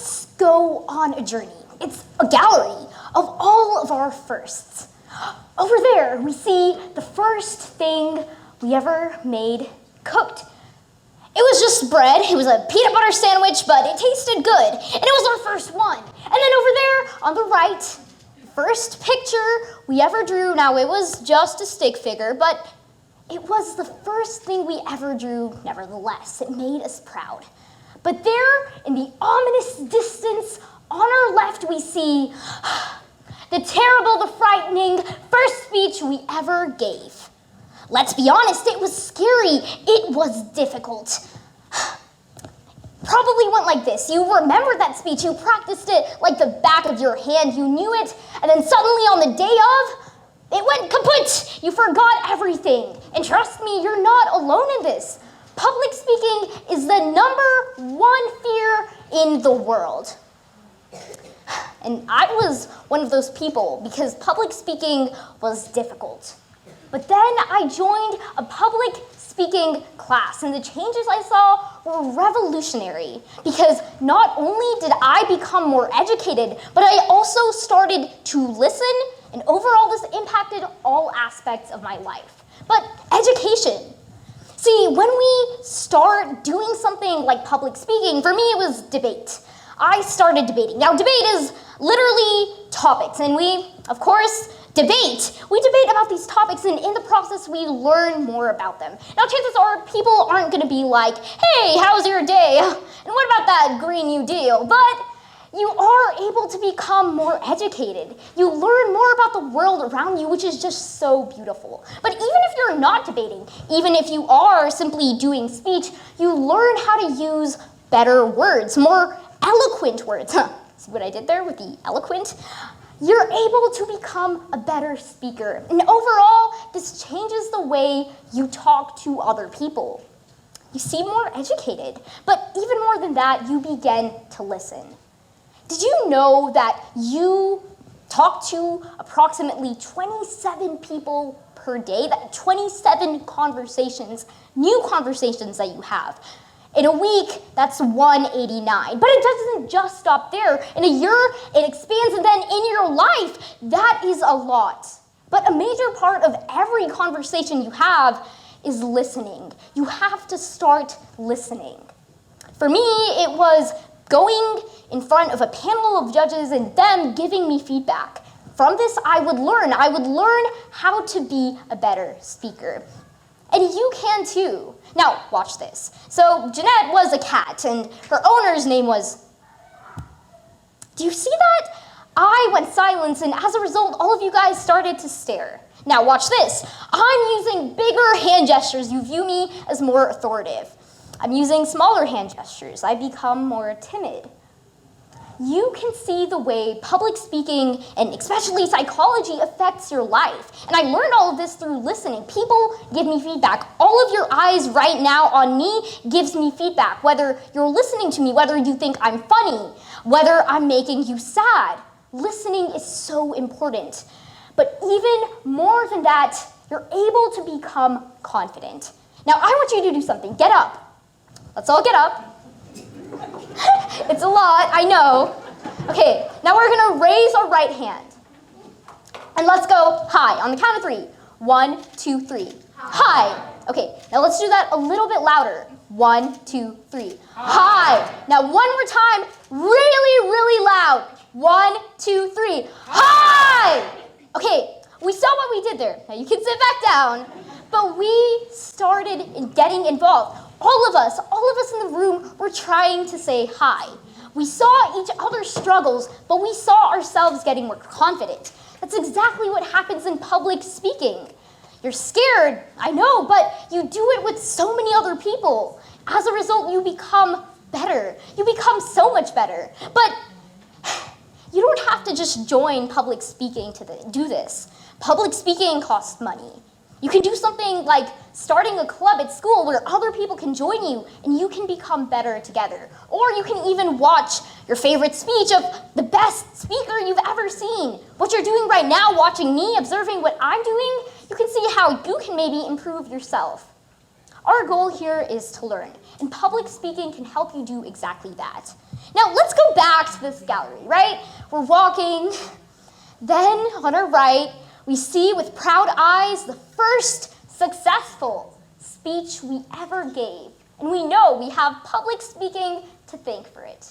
let's go on a journey. It's a gallery of all of our firsts. Over there, we see the first thing we ever made cooked. It was just bread. It was a peanut butter sandwich, but it tasted good. And it was our first one. And then over there on the right, first picture we ever drew. Now, it was just a stick figure, but it was the first thing we ever drew nevertheless. It made us proud. But there, in the ominous distance, on our left, we see the terrible, the frightening first speech we ever gave. Let's be honest, it was scary. It was difficult. Probably went like this. You remember that speech. You practiced it like the back of your hand. You knew it. And then suddenly on the day of, it went kaput. You forgot everything. And trust me, you're not alone in this. Public speaking is the #1 fear in the world. And I was one of those people because public speaking was difficult. But then I joined a public speaking class, and the changes I saw were revolutionary because not only did I become more educated, but I also started to listen, and overall this impacted all aspects of my life. But education. See, when we start doing something like public speaking, for me it was debate. I started debating. Now, debate is literally topics, and we, of course, debate. We debate about these topics, and in the process, we learn more about them. Now, chances are people aren't going to be like, hey, how's your day? And what about that Green New Deal? But you are able to become more educated. You learn more about the world around you, which is just so beautiful. But even if you're not debating, even if you are simply doing speech, you learn how to use better words, more eloquent words. See what I did there with the eloquent? You're able to become a better speaker. And overall, this changes the way you talk to other people. You seem more educated, but even more than that, you begin to listen. Did you know that you talk to approximately 27 people per day? That 27 conversations, new conversations that you have. In a week, that's 189. But it doesn't just stop there. In a year, it expands, and then in your life, that is a lot. But a major part of every conversation you have is listening. You have to start listening. For me, it was going in front of a panel of judges and them giving me feedback. From this, I would learn. I would learn how to be a better speaker. And you can too. Now, watch this. So, Jeanette was a cat, and her owner's name was... Do you see that? I went silent, and as a result, all of you guys started to stare. Now, watch this. I'm using bigger hand gestures. You view me as more authoritative. I'm using smaller hand gestures. I become more timid. You can see the way public speaking, and especially psychology, affects your life. And I learned all of this through listening. People give me feedback. All of your eyes right now on me gives me feedback. Whether you're listening to me, whether you think I'm funny, whether I'm making you sad. Listening is so important. But even more than that, you're able to become confident. Now, I want you to do something. Get up. Let's all get up. It's a lot, I know. Okay, now we're gonna raise our right hand. And let's go high on the count of 3. 1, 2, 3. High. Okay, now let's do that a little bit louder. 1, 2, 3. High. Now one more time, really, really loud. 1, 2, 3. High. Okay, we saw what we did there. Now you can sit back down. But we started getting involved. All of us in the room were trying to say hi. We saw each other's struggles, but we saw ourselves getting more confident. That's exactly what happens in public speaking. You're scared, I know, but you do it with so many other people. As a result, you become better. You become so much better. But you don't have to just join public speaking to do this. Public speaking costs money. You can do something like starting a club at school where other people can join you and you can become better together. Or you can even watch your favorite speech of the best speaker you've ever seen. What you're doing right now, watching me, observing what I'm doing, you can see how you can maybe improve yourself. Our goal here is to learn, and public speaking can help you do exactly that. Now, let's go back to this gallery, right? We're walking. Then, on our right, we see with proud eyes the first successful speech we ever gave. And we know we have public speaking to thank for it.